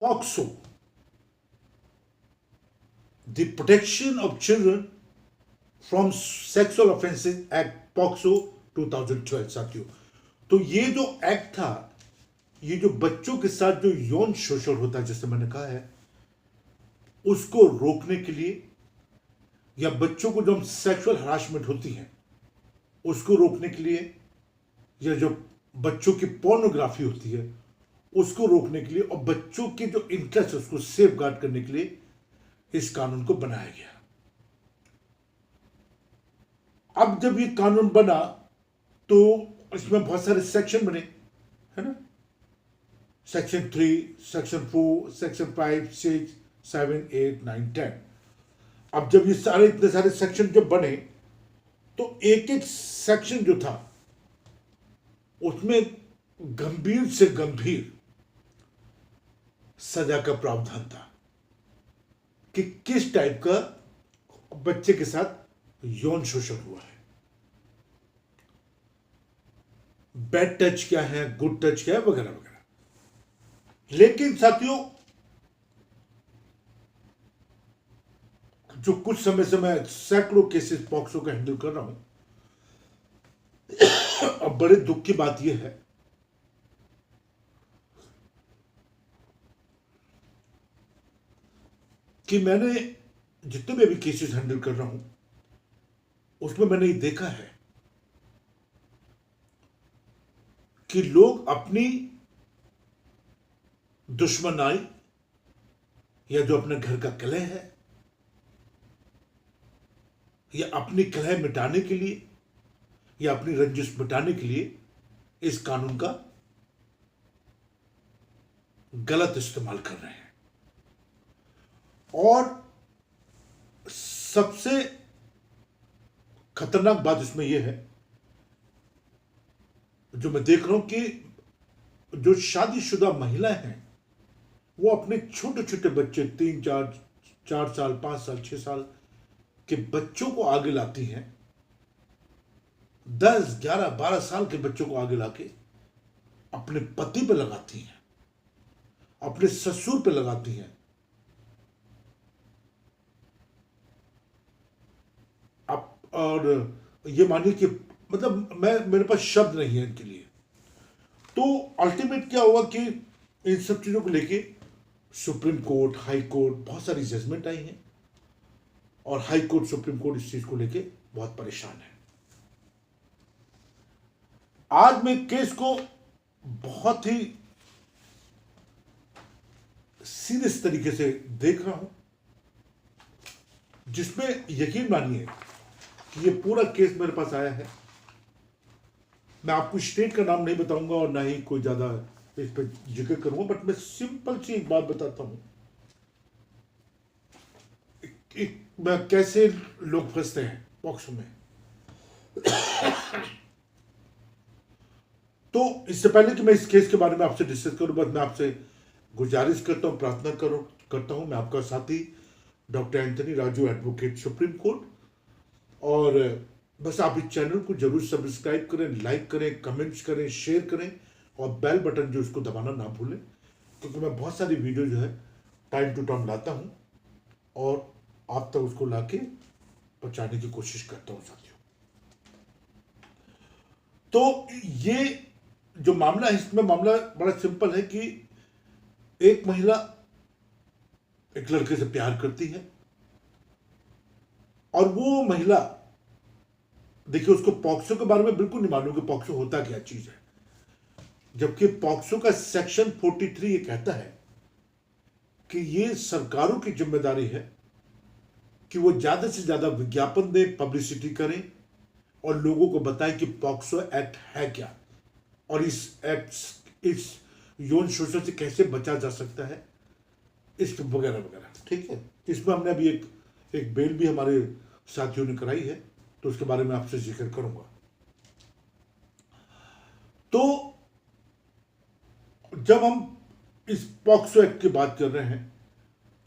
POCSO, the protection of children from sexual offences act POCSO 2012 साथियों। तो ये जो एक्ट था, ये जो बच्चों के साथ जो यौन शोषण होता है, जैसे मैंने कहा है, उसको रोकने के लिए, या बच्चों को जो सेक्सुअल हरासमेंट होती है उसको रोकने के लिए, या जो बच्चों की पोर्नोग्राफी होती है उसको रोकने के लिए, और बच्चों के जो इंटरेस्ट है उसको सेफ गार्ड करने के लिए इस कानून को बनाया गया। अब जब ये कानून बना तो इसमें बहुत सारे सेक्शन बने, है ना, सेक्शन 3, सेक्शन 4, सेक्शन 5, 6, 7, 8, 9, 10। अब जब ये सारे इतने सारे सेक्शन जब बने तो एक एक सेक्शन जो था उसमें गंभीर से गंभीर सजा का प्रावधान था कि किस टाइप का बच्चे के साथ यौन शोषण हुआ है। बैड टच क्या है, गुड टच क्या है, वगैरह वगैरह। लेकिन साथियों, जो कुछ समय से मैं सैकड़ों केसेस पॉक्सो का हैंडल कर रहा हूं, अब बड़े दुख की बात यह है कि मैंने जितने भी अभी केसेस हैंडल कर रहा हूं उसमें मैंने ये देखा है कि लोग अपनी दुश्मनाई, या जो अपने घर का कलह है, या अपनी कलह मिटाने के लिए, या अपनी रंजिश मिटाने के लिए इस कानून का गलत इस्तेमाल कर रहे हैं। और सबसे खतरनाक बात इसमें यह है, जो मैं देख रहा हूं, कि जो शादीशुदा महिलाएं हैं वो अपने छोटे छोटे बच्चे, 3, 4 साल, 5 साल, 6 साल के बच्चों को आगे लाती हैं, 10, 11, 12 साल के बच्चों को आगे लाके अपने पति पे लगाती हैं, अपने ससुर पे लगाती हैं। और ये मानिए कि मतलब मेरे पास शब्द नहीं है इनके लिए। तो अल्टीमेट क्या हुआ कि इन सब चीजों को लेके सुप्रीम कोर्ट, हाई कोर्ट, बहुत सारी जजमेंट आई हैं, और हाई कोर्ट, सुप्रीम कोर्ट इस चीज को लेके बहुत परेशान है। आज मैं केस को बहुत ही सीरियस तरीके से देख रहा हूं, जिसमें यकीन मानिए कि ये पूरा केस मेरे पास आया है। मैं आपको स्टेट का नाम नहीं बताऊंगा और ना ही कोई ज्यादा इस पर जिक्र करूंगा, बट मैं सिंपल सी एक बात बताता हूं मैं कैसे लोग फंसते हैं पॉक्सो में। तो इससे पहले कि मैं इस केस के बारे में आपसे डिस्कस करूं, बस मैं आपसे गुजारिश करता हूं, प्रार्थना करता हूं। मैं आपका साथी doctor Anthony Raju, advocate, supreme court. और बस आप इस चैनल को जरूर सब्सक्राइब करें, लाइक करें, कमेंट्स करें, शेयर करें, और बेल बटन जो उसको दबाना ना भूलें, क्योंकि मैं बहुत सारी वीडियो जो है टाइम टू टाइम लाता हूं और आप तक उसको लाके पहुंचाने की कोशिश करता हूं साथियों। तो ये जो मामला है, इसमें मामला बड़ा सिंपल है कि एक महिला एक लड़के से प्यार करती है, और वो महिला, देखिए, उसको पॉक्सो के बारे में बिल्कुल नहीं मालूम कि पॉक्सो होता क्या चीज है, जबकि पॉक्सो का सेक्शन 43 ये कहता है कि ये सरकारों की जिम्मेदारी है कि वो ज्यादा से ज्यादा विज्ञापन दें, पब्लिसिटी करें, और लोगों को बताएं कि पॉक्सो एक्ट है क्या, और इस यौन शोषण से कैसे बचा जा सकता है, इस वगैरह वगैरह। ठीक है, इसमें हमने अभी एक बेल भी हमारे साथियों ने कराई है, तो उसके बारे में आपसे जिक्र करूंगा। तो जब हम इस पॉक्सो एक्ट की बात कर रहे हैं,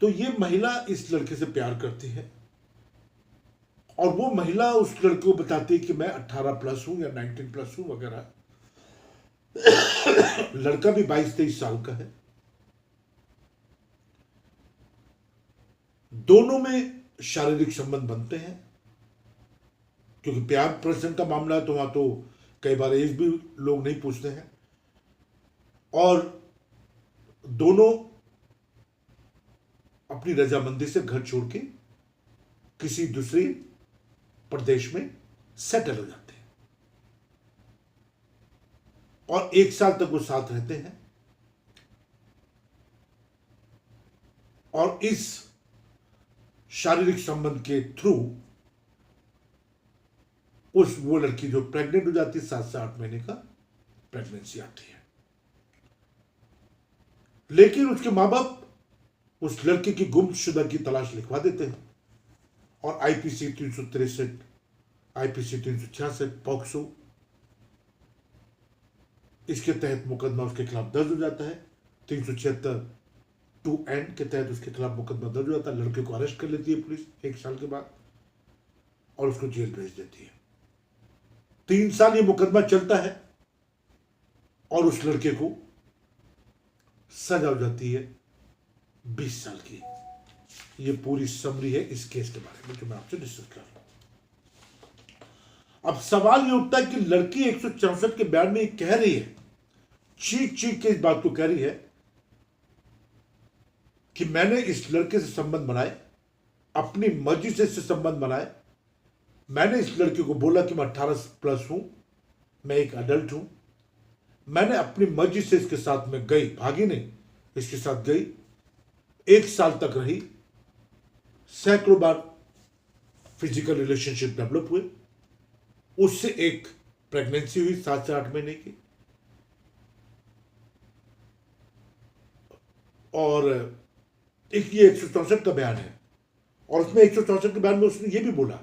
तो ये महिला इस लड़के से प्यार करती है, और वो महिला उस लड़के को बताती है कि मैं 18 प्लस हूं या 19 प्लस हूं वगैरह। लड़का भी 22-23 साल का है, दोनों में शारीरिक संबंध बनते हैं, क्योंकि प्यार प्रश्न का मामला है तो वहां तो कई बार एज भी लोग नहीं पूछते हैं, और दोनों अपनी रजामंदी से घर छोड़ के किसी दूसरे प्रदेश में सेटल हो जाते हैं और 1 साल तक वो साथ रहते हैं। और इस शारीरिक संबंध के थ्रू वो लड़की जो प्रेग्नेंट हो जाती है, 7 से 8 महीने का प्रेगनेंसी आती है, लेकिन उसके मां बाप उस लड़के की गुमशुदा की तलाश लिखवा देते हैं और आईपीसी 363, आईपीसी 366, पॉक्सो, इसके तहत मुकदमा उसके खिलाफ दर्ज हो जाता है। 376 2N के तहत उसके खिलाफ मुकदमा दर्ज हो जाता है। लड़के को अरेस्ट कर लेती है पुलिस 1 साल के बाद और उसको जेल भेज देती है। 3 साल ये मुकदमा चलता है और उस लड़के को सजा हो जाती है 20 साल की। ये पूरी समरी है इस केस के बारे में जो मैं आपसे डिस्कस कर रहा हूं। अब सवाल ये उठता है कि लड़की 164 के बयान में कह रही है, चीख चीख के इस बात को कह रही है कि मैंने इस लड़के से संबंध बनाए, अपनी मर्जी से इससे संबंध बनाए। मैंने इस लड़के को बोला कि मैं 18+ हूं, मैं एक अडल्ट हूं। मैंने अपनी मर्जी से इसके साथ में गई, भागी नहीं, इसके साथ गई, 1 साल तक रही, सैकड़ों बार फिजिकल रिलेशनशिप डेवलप हुए, उससे एक प्रेगनेंसी हुई 7 से 8 महीने की। और एक ये 164 का बयान है और उसमें 164 के बयान में उसने ये भी बोला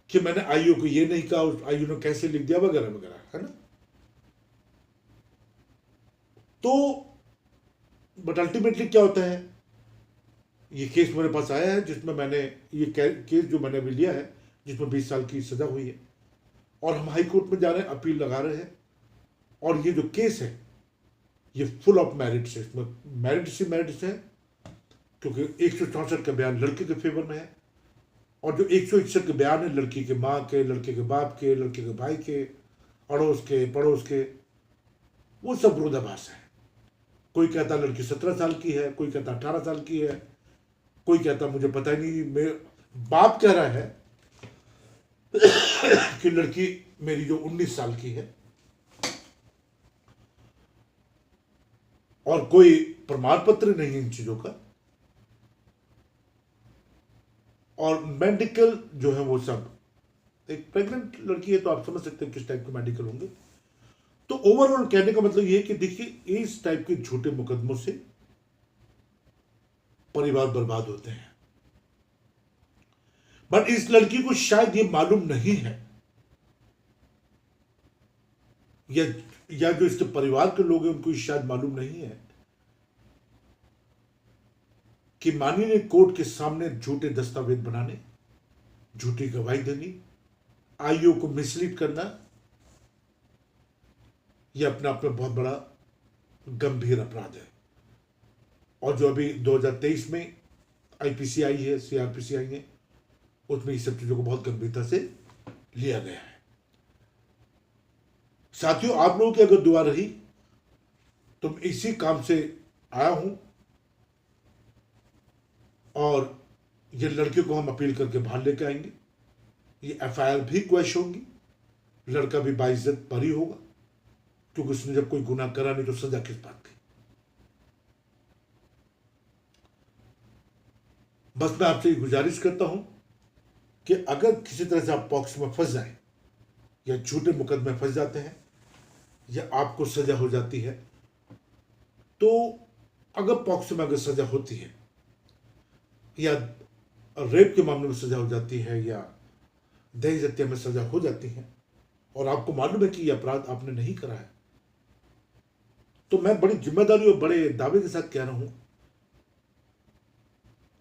कि मैंने आईओ को ये नहीं कहा, उस आईओ ने कैसे लिख दिया वगैरह वगैरह, है ना। तो बट अल्टीमेटली क्या होता है, ये केस मेरे पास आया है जिसमें मैंने ये केस जो मैंने अभी लिया है जिसमें 20 साल की सजा हुई है और हम हाई कोर्ट में जा रहे हैं, अपील लगा रहे हैं। और ये जो केस है ये फुल ऑफ मेरिट्स है, इसमें मेरिट्स है क्योंकि 164 का बयान लड़के के फेवर में है और जो 161 के बयान है लड़की के माँ के, लड़के के बाप के, लड़के के भाई के, अड़ोस के, पड़ोस के, वो सब विरोधाभास है। कोई कहता लड़की 17 साल की है, कोई कहता 18 साल की है, कोई कहता मुझे पता ही नहीं। मेरे बाप कह रहा है कि लड़की मेरी जो 19 साल की है और कोई प्रमाण पत्र नहीं है इन चीजों का। और मेडिकल जो है वो सब, एक प्रेग्नेंट लड़की है तो आप समझ सकते हैं किस टाइप के मेडिकल होंगे। तो ओवरऑल कहने का मतलब ये है कि देखिए इस टाइप के झूठे मुकदमों से परिवार बर्बाद होते हैं। बट इस लड़की को शायद ये मालूम नहीं है या जो इसके परिवार के लोग हैं उनको शायद मालूम नहीं है कि माननीय कोर्ट के सामने झूठे दस्तावेज बनाने, झूठी गवाही देनी, आईओ को मिसलीड करना, यह अपने आप में बहुत बड़ा गंभीर अपराध है। और जो अभी 2023 में आईपीसी आई है, सीआरपीसी आई है, उसमें इस सब चीजों को बहुत गंभीरता से लिया गया है। साथियों, आप लोगों की अगर दुआ रही तो मैं इसी काम से आया हूं और ये लड़के को हम अपील करके बाहर लेके आएंगे। ये एफआईआर भी क्वैश होगी, लड़का भी बाइज्जत बरी होगा क्योंकि उसने जब कोई गुनाह करा नहीं तो सजा किस बात की। बस मैं आपसे गुजारिश करता हूं कि अगर किसी तरह से आप पॉक्स में फंस जाए या झूठे मुकदमे में फंस जाते हैं या आपको सजा हो जाती है, तो अगर पॉक्स में अगर सजा होती है या रेप के मामले में सजा हो जाती है या दहेज हत्या में सजा हो जाती है और आपको मालूम है कि यह अपराध आपने नहीं करा है, तो मैं बड़ी जिम्मेदारी और बड़े दावे के साथ कह रहा हूं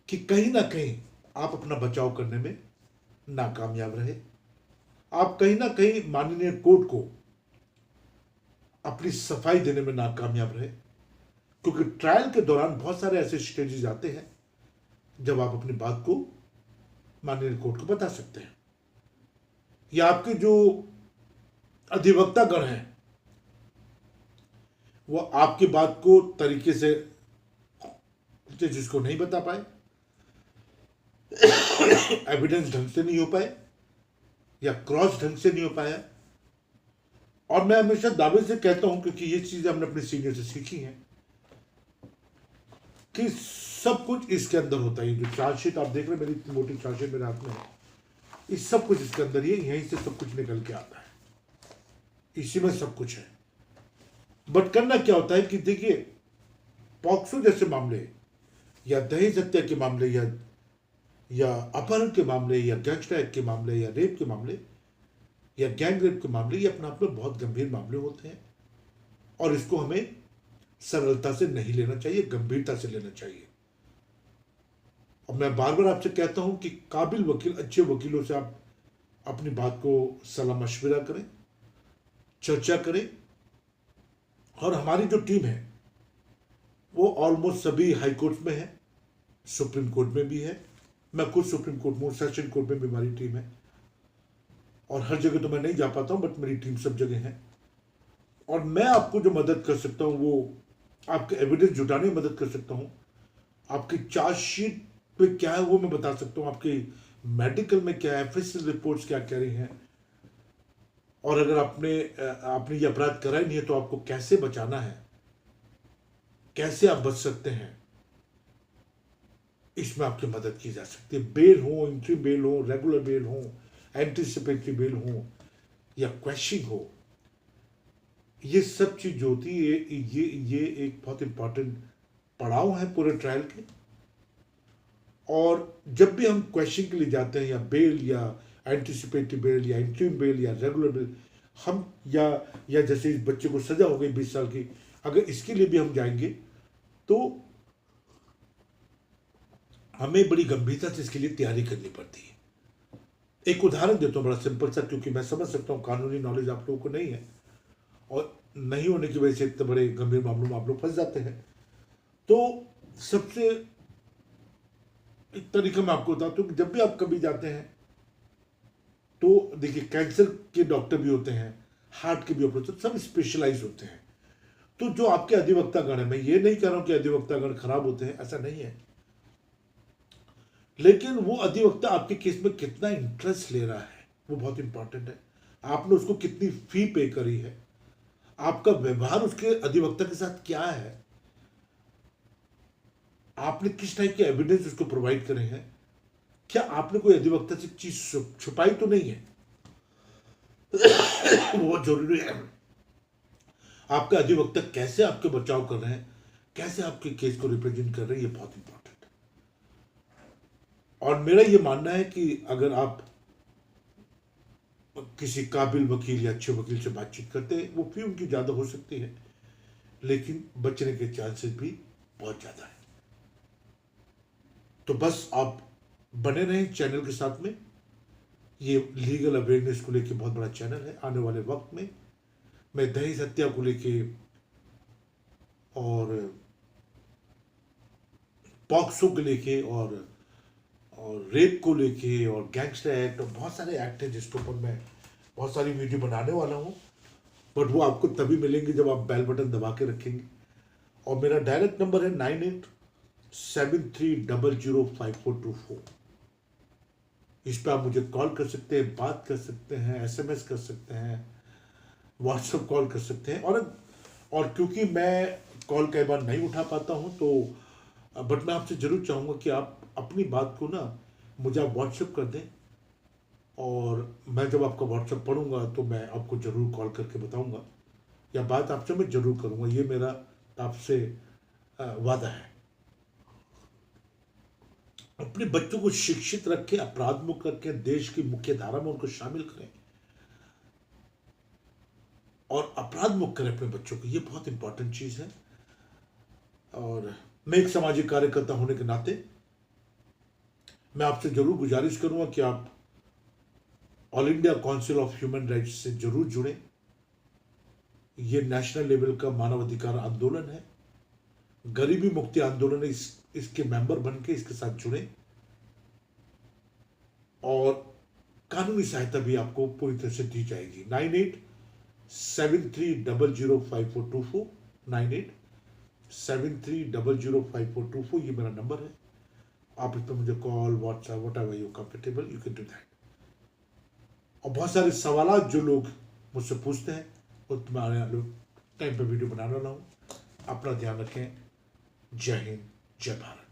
कि कहीं ना कहीं आप अपना बचाव करने में नाकामयाब रहे। आप कहीं ना कहीं माननीय कोर्ट को अपनी सफाई देने में नाकामयाब रहे, क्योंकि ट्रायल के दौरान बहुत सारे ऐसे स्टेजेस आते हैं जब आप अपनी बात को माननीय कोर्ट को बता सकते हैं, या आपके जो अधिवक्ता गण हैं वो आपकी बात को तरीके से जिसको नहीं बता पाए, एविडेंस ढंग से नहीं हो पाए या क्रॉस ढंग से नहीं हो पाया। और मैं हमेशा दावे से कहता हूं, क्योंकि ये चीजें हमने अपने सीनियर से सीखी हैं, कि सब कुछ इसके अंदर होता है। जो चार्जशीट आप देख रहे हैं, मेरी इतनी मोटी चार्जशीट मेरे हाथ में है, इस सब कुछ इसके अंदर ही है, यहीं से सब कुछ निकल के आता है, इसी में सब कुछ है। बट करना क्या होता है कि देखिए, पॉक्सो जैसे मामले या दहेज हत्या के मामले या अपहरण के मामले या गैंगस्टर एक्ट के मामले या रेप के मामले या गैंग रेप के मामले, ये अपने आप में बहुत गंभीर मामले होते हैं और इसको हमें सरलता से नहीं लेना चाहिए, गंभीरता से लेना चाहिए। और मैं बार बार आपसे कहता हूं कि काबिल वकील, अच्छे वकीलों से आप अपनी बात को सलाह मशविरा करें, चर्चा करें। और हमारी जो टीम है वो ऑलमोस्ट सभी हाई कोर्ट में है, सुप्रीम कोर्ट में भी है, मैं खुद सुप्रीम कोर्ट में, सेशन कोर्ट में भी हमारी टीम है, और हर जगह तो मैं नहीं जा पाता हूं, बट मेरी टीम सब जगह है। और मैं आपको जो मदद कर सकता हूं वो आपके एविडेंस जुटाने में मदद कर सकता हूं, आपकी चार्जशीट पे क्या है वो मैं बता सकता हूं, आपके मेडिकल में क्या है, फिजिकल रिपोर्ट्स क्या कह रही हैं, और अगर आपने ये अपराध करा ही नहीं है तो आपको कैसे बचाना है, कैसे आप बच सकते हैं, इसमें आपकी मदद की जा सकती है। बेल हो, इंट्री बेल हो, रेगुलर बेल हो, एंटीसिपेटरी बेल हो या क्वेश्चनिंग हो, ये सब चीज जो होती है ये एक बहुत इंपॉर्टेंट पड़ाव है पूरे ट्रायल के। और जब भी हम क्वेश्चन के लिए जाते हैं, या बेल या एंटीसिपेटरी बेल या इंट्रीम बेल या रेगुलर बेल, हम या जैसे इस बच्चे को सजा हो गई 20 साल की, अगर इसके लिए भी हम जाएंगे तो हमें बड़ी गंभीरता से इसके लिए तैयारी करनी पड़ती है। एक उदाहरण देता हूं बड़ा सिंपल सा, क्योंकि मैं समझ सकता हूं कानूनी नॉलेज आप लोगों को नहीं है और नहीं होने की वजह से इतने बड़े गंभीर मामलों में आप लोग फंस जाते हैं। तो सबसे एक तरीका मैं आपको बताता हूं कि जब भी आप कभी जाते हैं तो देखिए, कैंसर के डॉक्टर भी होते हैं, हार्ट के भी ऑपरेटर, सब स्पेशलाइज होते हैं। तो जो आपके अधिवक्तागण है, मैं ये नहीं कह रहा हूं कि अधिवक्तागण खराब होते हैं, ऐसा नहीं है, लेकिन वो अधिवक्ता आपके केस में कितना इंटरेस्ट ले रहा है वो बहुत इंपॉर्टेंट है। आपने उसको कितनी फी पे करी है, आपका व्यवहार उसके अधिवक्ता के साथ क्या है, आपने किस टाइप के एविडेंस उसको प्रोवाइड करे हैं, क्या आपने कोई अधिवक्ता से चीज छुपाई तो नहीं है, वो जरूरी है। आपका अधिवक्ता कैसे आपके बचाव कर रहे हैं, कैसे आपके केस को रिप्रेजेंट कर रहे हैं, ये बहुत इंपॉर्टेंट है। और मेरा ये मानना है कि अगर आप किसी काबिल वकील या अच्छे वकील से बातचीत करते हैं, वो फी उनकी ज्यादा हो सकती है लेकिन बचने के चांसेस भी बहुत ज्यादा है। तो बस आप बने रहें चैनल के साथ में, ये लीगल अवेयरनेस को लेके बहुत बड़ा चैनल है। आने वाले वक्त में मैं दहेज हत्या को लेके और पॉक्सो को लेके और रेप को लेके और गैंगस्टर एक्ट और बहुत सारे एक्ट हैं जिसके ऊपर मैं बहुत सारी वीडियो बनाने वाला हूँ, बट वो आपको तभी मिलेंगे जब आप बेल बटन दबा के रखेंगे। और मेरा डायरेक्ट नंबर है 9873005424। इस पर आप मुझे कॉल कर सकते हैं, बात कर सकते हैं, एसएमएस कर सकते हैं, व्हाट्सएप कॉल कर सकते हैं। और क्योंकि मैं कॉल कई बार नहीं उठा पाता हूं, तो बट मैं आपसे जरूर चाहूंगा कि आप अपनी बात को ना मुझे आप व्हाट्सएप कर दें, और मैं जब आपका व्हाट्सएप पढ़ूंगा तो मैं आपको जरूर कॉल करके बताऊंगा या बात आपसे मैं जरूर करूंगा। ये मेरा आपसे वादा है। अपने बच्चों को शिक्षित रखें, अपराध मुक्त रखें, देश की मुख्य धारा में उनको शामिल करें और अपराध मुक्त करें अपने बच्चों को, ये बहुत इंपॉर्टेंट चीज है। और मैं एक सामाजिक कार्यकर्ता होने के नाते मैं आपसे जरूर गुजारिश करूंगा कि आप all India council of human rights से जरूर जुड़ें। ये नेशनल लेवल का मानवाधिकार आंदोलन है। गरीबी मुक्ति आंदोलन इसके मेंबर बन के इसके साथ जुड़े और कानूनी सहायता भी आपको पूरी तरह से दी जाएगी। 9873005424 9873005424 ये मेरा नंबर है। आप इस पर मुझे call, WhatsApp, what ever you comfortable you can do that. और बहुत सारे सवाल जो लोग मुझसे पूछते हैं वो तुम्हारे टाइम पे वीडियो बनाने वाला हूँ। अपना ध्यान रखें। जय हिंद, जय भारत।